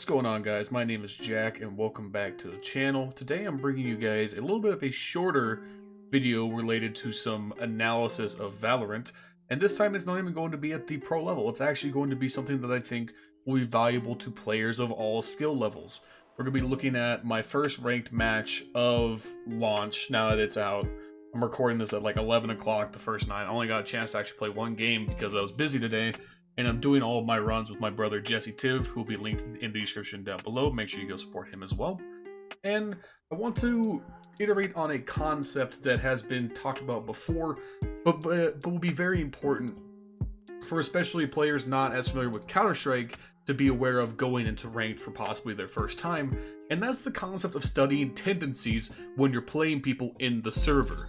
going on, guys? My name is Jack and welcome back to the channel. Today I'm bringing you guys a little bit of a shorter video related to some analysis of Valorant, and this time it's not even going to be at the pro level. It's actually going to be something that I think will be valuable to players of all skill levels. We're going to be looking at my first ranked match of launch now that it's out. I'm recording this at like 11 o'clock the first night. I only got a chance to actually play one game because I was busy today. And I'm doing all of my runs with my brother Jesse Tiv, who will be linked in the description down below. Make sure you go support him as well. And I want to iterate on a concept that has been talked about before, but will be very important for especially players not as familiar with Counter-Strike to be aware of going into ranked for possibly their first time. And that's the concept of studying tendencies when you're playing people in the server.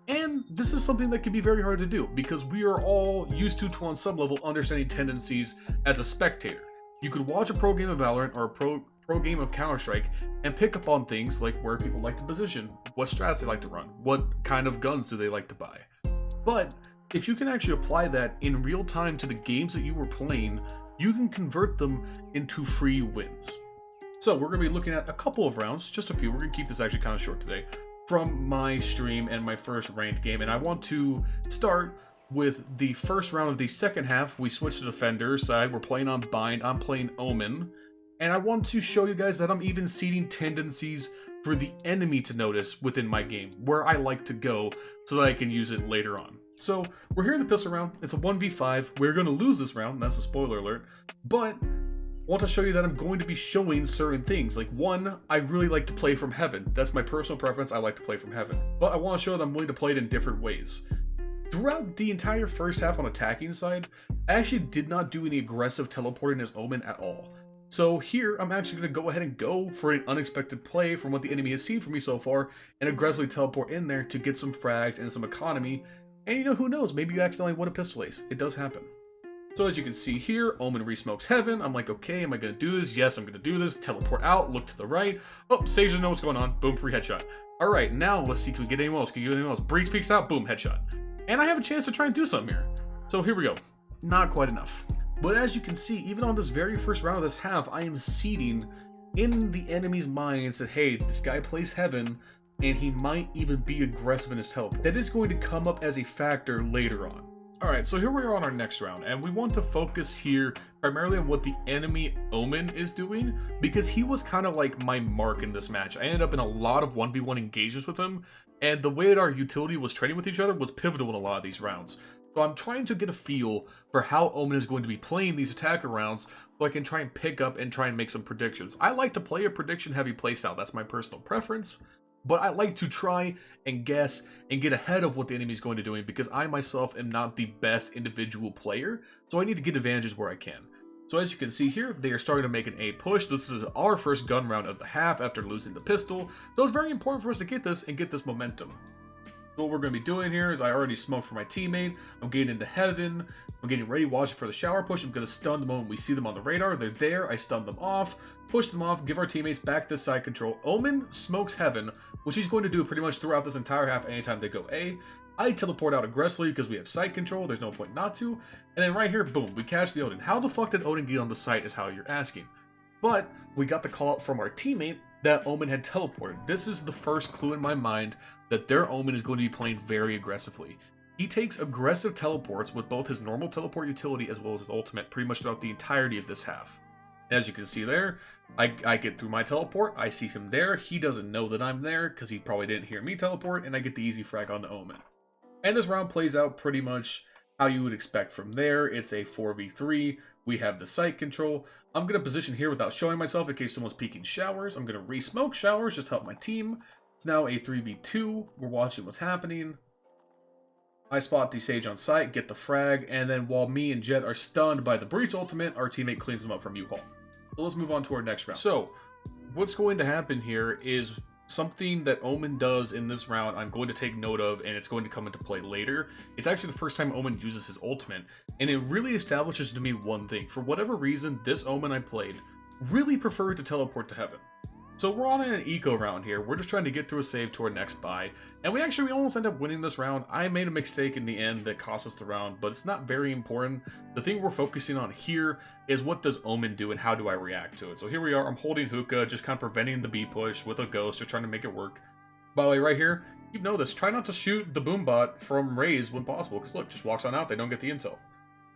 And this is something that can be very hard to do because we are all used to on some level understanding tendencies as a spectator. You could watch a pro game of Valorant or a pro game of Counter-Strike and pick up on things like where people like to position, what strats they like to run, what kind of guns do they like to buy. But if you can actually apply that in real time to the games that you were playing, you can convert them into free wins. So we're going to be looking at a couple of rounds, just a few. We're going to keep this actually kind of short today, from my stream and my first ranked game. And I want to start with the first round of the second half. We switched to defender side. We're playing on bind. I'm playing Omen. And I want to show you guys that I'm even seeding tendencies for the enemy to notice within my game, where I like to go so that I can use it later on. So we're here in the pistol round. It's a 1v5. We're going to lose this round. That's a spoiler alert. But I want to show you that I'm going to be showing certain things. Like, one, I really like to play from heaven. That's my personal preference. I like to play from heaven. But I want to show that I'm willing to play it in different ways. Throughout the entire first half on attacking side, I actually did not do any aggressive teleporting as Omen at all. So here, I'm actually going to go ahead and go for an unexpected play from what the enemy has seen from me so far and aggressively teleport in there to get some frags and some economy. And you know, who knows? Maybe you accidentally win a pistol ace. It does happen. So as you can see here, Omen re-smokes heaven. I'm like, okay, am I going to do this? Yes, I'm going to do this. Teleport out, look to the right. Oh, Sage doesn't know what's going on. Boom, free headshot. All right, now let's see, can we get anyone else? Can we get anyone else? Breeze peeks out, boom, headshot. And I have a chance to try and do something here. So here we go. Not quite enough. But as you can see, even on this very first round of this half, I am seeding in the enemy's minds that, hey, this guy plays heaven, and he might even be aggressive in his teleport. That is going to come up as a factor later on. Alright, so here we are on our next round, and we want to focus here primarily on what the enemy Omen is doing, because he was kind of like my mark in this match. I ended up in a lot of 1v1 engagements with him, and the way that our utility was trading with each other was pivotal in a lot of these rounds. So I'm trying to get a feel for how Omen is going to be playing these attacker rounds so I can try and pick up and try and make some predictions. I like to play a prediction-heavy playstyle. That's my personal preference. But I like to try and guess and get ahead of what the enemy is going to do because I myself am not the best individual player, so I need to get advantages where I can. So as you can see here, they are starting to make an A push. This is our first gun round of the half after losing the pistol, so it's very important for us to get this and get this momentum. So what we're going to be doing here is I already smoked for my teammate. I'm getting into heaven. I'm getting ready, watching for the shower push. I'm going to stun the moment we see them on the radar. They're there. I stun them off, push them off, give our teammates back this side control. Omen smokes heaven, which he's going to do pretty much throughout this entire half anytime they go A. I teleport out aggressively because we have site control. There's no point not to. And then right here, boom, we catch the Odin. How the fuck did Odin get on the site is how you're asking. But we got the call out from our teammate that Omen had teleported. This is the first clue in my mind that their Omen is going to be playing very aggressively. He takes aggressive teleports with both his normal teleport utility as well as his ultimate pretty much throughout the entirety of this half. As you can see there, I get through my teleport, I see him there, he doesn't know that I'm there because he probably didn't hear me teleport, and I get the easy frag on the Omen. And this round plays out pretty much how you would expect from there. It's a 4v3, we have the site control. I'm going to position here without showing myself in case someone's peeking showers. I'm going to re-smoke showers just to help my team. It's now a 3v2. We're watching what's happening. I spot the Sage on site, get the frag, and then while me and Jet are stunned by the Breach ultimate, our teammate cleans them up from U-Haul. So let's move on to our next round. So what's going to happen here is something that Omen does in this round I'm going to take note of, and it's going to come into play later. It's actually the first time Omen uses his ultimate, and it really establishes to me one thing. For whatever reason, this Omen I played really preferred to teleport to heaven. So we're on an eco round here. We're just trying to get through a save to our next buy. And we almost end up winning this round. I made a mistake in the end that cost us the round, but it's not very important. The thing we're focusing on here is what does Omen do and how do I react to it. So here we are, I'm holding hookah, just kind of preventing the B push with a ghost, just trying to make it work. By the way, right here, you know this, try not to shoot the boom bot from Raze when possible, because look, just walks on out, they don't get the intel.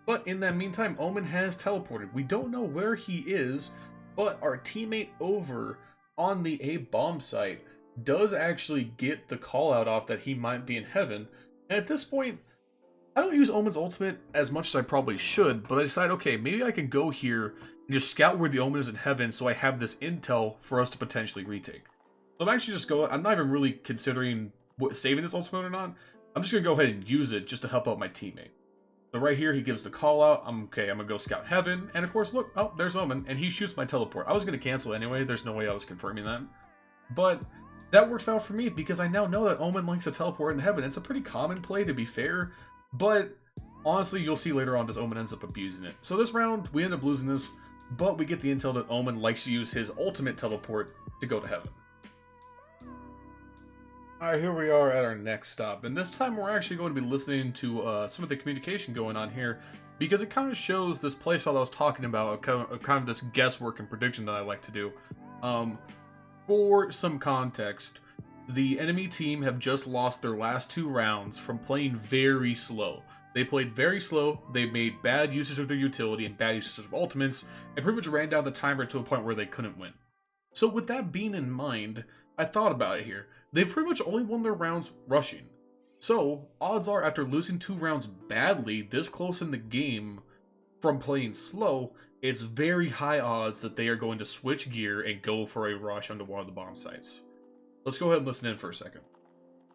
But in that meantime, Omen has teleported. We don't know where he is, but our teammate over on the A bomb site does actually get the call out off that he might be in heaven. And at this point, I don't use Omen's ultimate as much as I probably should, but I decide, okay, maybe I can go here and just scout where the Omen is in heaven so I have this intel for us to potentially retake. So I'm actually just I'm not even really considering saving this ultimate or not. I'm just going to go ahead and use it just to help out my teammate. So right here, he gives the call out. I'm going to go scout heaven. And of course, look, oh, there's Omen. And he shoots my teleport. I was going to cancel anyway. There's no way I was confirming that. But that works out for me because I now know that Omen likes to teleport in heaven. It's a pretty common play, to be fair. But honestly, you'll see later on this Omen ends up abusing it. So this round, we end up losing this. But we get the intel that Omen likes to use his ultimate teleport to go to heaven. Alright, here we are at our next stop, and this time we're actually going to be listening to some of the communication going on here, because it kind of shows this playstyle I was talking about, kind of this guesswork and prediction that I like to do. For some context, the enemy team have just lost their last 2 rounds from playing very slow. They played very slow, they made bad usage of their utility and bad usage of ultimates, and pretty much ran down the timer to a point where they couldn't win. So with that being in mind, I thought about it here. They've pretty much only won their rounds rushing. So, odds are after losing 2 rounds badly this close in the game from playing slow, it's very high odds that they are going to switch gear and go for a rush onto one of the bomb sites. Let's go ahead and listen in for a second.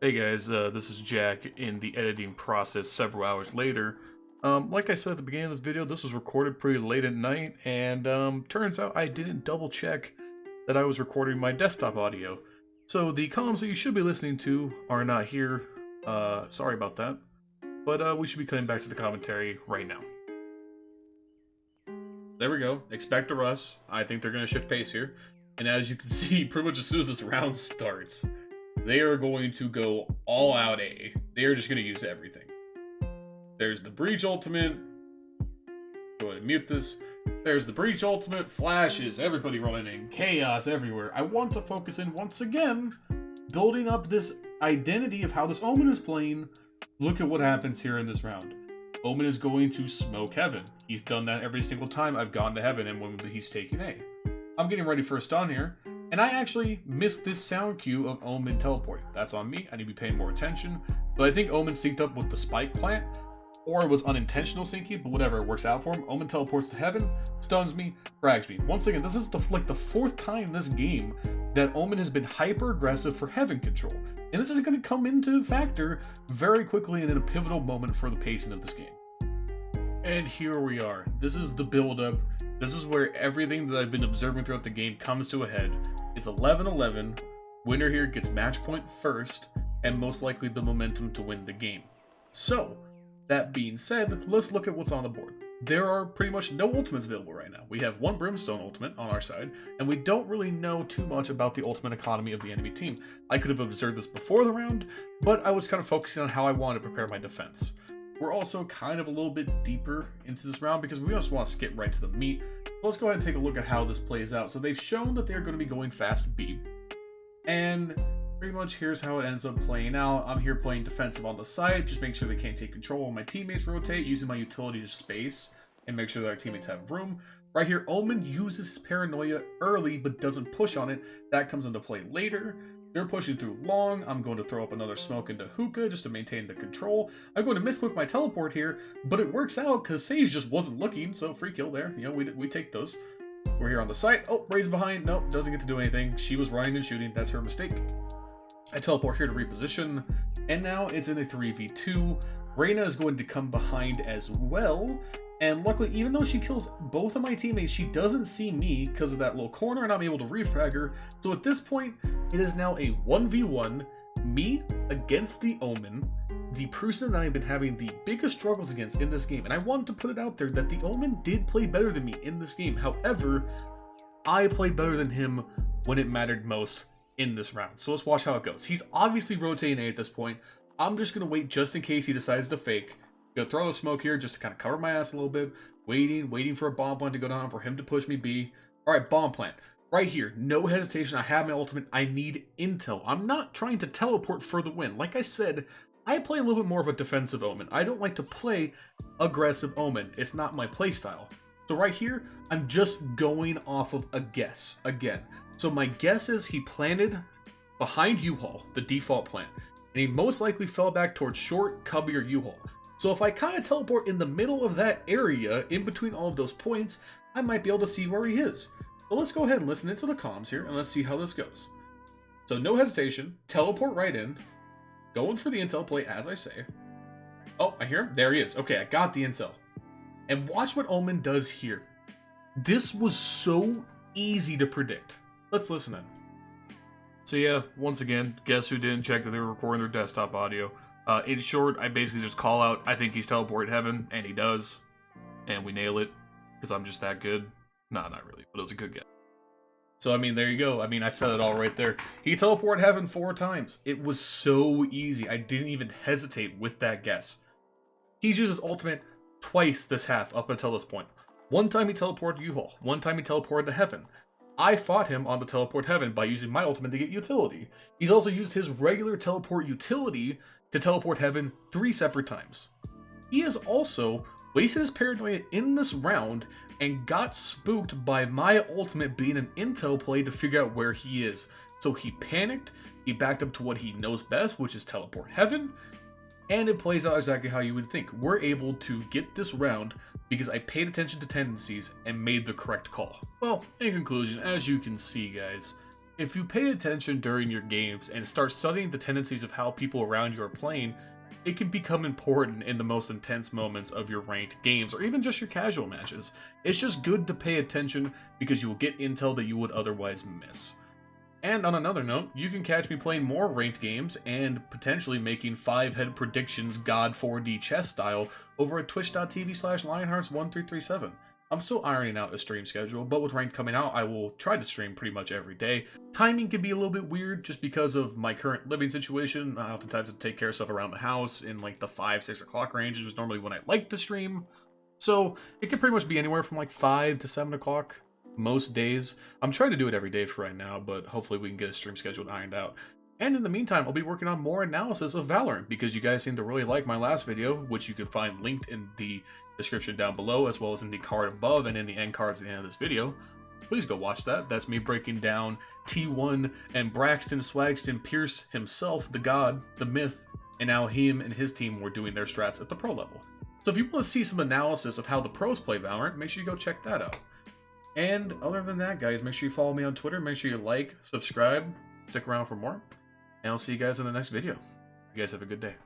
Hey guys, this is Jack in the editing process several hours later. Like I said at the beginning of this video, this was recorded pretty late at night, and turns out I didn't double check that I was recording my desktop audio. So the comms that you should be listening to are not here. Sorry about that. But we should be cutting back to the commentary right now. There we go. Expect a rush. I think they're going to shift pace here. And as you can see, pretty much as soon as this round starts, they are going to go all out A. They are just going to use everything. There's the Breach ultimate. Go ahead and mute this. There's the Breach ultimate, flashes, everybody running in, chaos everywhere. I want to focus in once again, building up this identity of how this Omen is playing. Look at what happens here in this round. Omen is going to smoke heaven. He's done that every single time I've gone to heaven and when he's taking A. I'm getting ready for a stun here, and I actually missed this sound cue of Omen teleporting. That's on me, I need to be paying more attention. But I think Omen synced up with the spike plant, or it was unintentional syncing, but whatever, it works out for him. Omen teleports to heaven, stuns me, frags me. Once again, this is the 4th time this game that Omen has been hyper aggressive for heaven control. And this is going to come into factor very quickly and in a pivotal moment for the pacing of this game. And here we are. This is the build-up. This is where everything that I've been observing throughout the game comes to a head. It's 11-11. Winner here gets match point first, and most likely the momentum to win the game. So, that being said, let's look at what's on the board. There are pretty much no ultimates available right now. We have 1 Brimstone ultimate on our side, and we don't really know too much about the ultimate economy of the enemy team. I could have observed this before the round, but I was kind of focusing on how I wanted to prepare my defense. We're also kind of a little bit deeper into this round because we just want to skip right to the meat. Let's go ahead and take a look at how this plays out. So they've shown that they're going to be going fast B, and pretty much here's how it ends up playing out. I'm here playing defensive on the side, just make sure they can't take control when my teammates rotate, using my utility to space and make sure that our teammates have room. Right here, Omen uses his paranoia early but doesn't push on it. That comes into play later. They're pushing through long. I'm going to throw up another smoke into hookah just to maintain the control. I'm going to misclick my teleport here, but it works out because Sage just wasn't looking, so free kill there. You know, we take those. We're here on the site. Oh, Ray's behind. Nope, doesn't get to do anything. She was running and shooting. That's her mistake. I teleport here to reposition, and now it's in a 3v2. Reyna is going to come behind as well, and luckily, even though she kills both of my teammates, she doesn't see me because of that little corner, and I'm able to refrag her. So at this point, it is now a 1v1, me against the Omen, the person that I've been having the biggest struggles against in this game. And I wanted to put it out there that the Omen did play better than me in this game. However, I played better than him when it mattered most in this round. So let's watch how it goes. He's obviously rotating A at this point. I'm just going to wait just in case he decides to fake. Gonna throw a smoke here just to kind of cover my ass a little bit. Waiting for a bomb plant to go down for him to push me B. Alright, bomb plant. Right here, no hesitation. I have my ultimate. I need intel. I'm not trying to teleport for the win. Like I said, I play a little bit more of a defensive Omen. I don't like to play aggressive Omen. It's not my playstyle. So right here, I'm just going off of a guess again. So my guess is he planted behind U-Haul, the default plant, and he most likely fell back towards short, Cubby, or U-Haul. So if I kind of teleport in the middle of that area, in between all of those points, I might be able to see where he is. So let's go ahead and listen into the comms here, and let's see how this goes. So no hesitation, teleport right in, going for the intel play as I say. Oh, I hear him. There he is. Okay, I got the intel. And watch what Omen does here. This was so easy to predict. Let's listen in. So yeah, once again, guess who didn't check that they were recording their desktop audio. In short, I basically just call out, I think he's teleported heaven, and he does. And we nail it, because I'm just that good. Nah, not really, but it was a good guess. So, I mean, there you go. I mean, I said it all right there. He teleported heaven 4 times. It was so easy. I didn't even hesitate with that guess. He's used his ultimate twice this half up until this point. One time he teleported U-Haul. One time he teleported to heaven. I fought him on the teleport heaven by using my ultimate to get utility. He's also used his regular teleport utility to teleport heaven 3 separate times. He has also wasted his paranoia in this round and got spooked by my ultimate being an intel play to figure out where he is. So he panicked, he backed up to what he knows best, which is teleport heaven, and it plays out exactly how you would think. We're able to get this round because I paid attention to tendencies and made the correct call. Well, in conclusion, as you can see, guys, if you pay attention during your games and start studying the tendencies of how people around you are playing, it can become important in the most intense moments of your ranked games, or even just your casual matches. It's just good to pay attention because you will get intel that you would otherwise miss. And on another note, you can catch me playing more ranked games and potentially making 5-head predictions God 4D chess style over at twitch.tv/lionhearts1337. I'm still ironing out a stream schedule, but with ranked coming out, I will try to stream pretty much every day. Timing can be a little bit weird just because of my current living situation. I oftentimes have to take care of stuff around the house in like the 5-6 o'clock range, which is normally when I like to stream. So it can pretty much be anywhere from like 5 to 7 o'clock most days. I'm trying to do it every day for right now, but hopefully we can get a stream schedule ironed out. And in the meantime, I'll be working on more analysis of Valorant because you guys seem to really like my last video, which you can find linked in the description down below, as well as in the card above and in the end cards at the end of this video. Please go watch that. That's me breaking down T1 and Braxton Swagston Pierce himself, the god, the myth, and how him and his team were doing their strats at the pro level. So if you want to see some analysis of how the pros play Valorant, make sure you go check that out. And other than that, guys, make sure you follow me on Twitter. Make sure you like, subscribe, stick around for more. And I'll see you guys in the next video. You guys have a good day.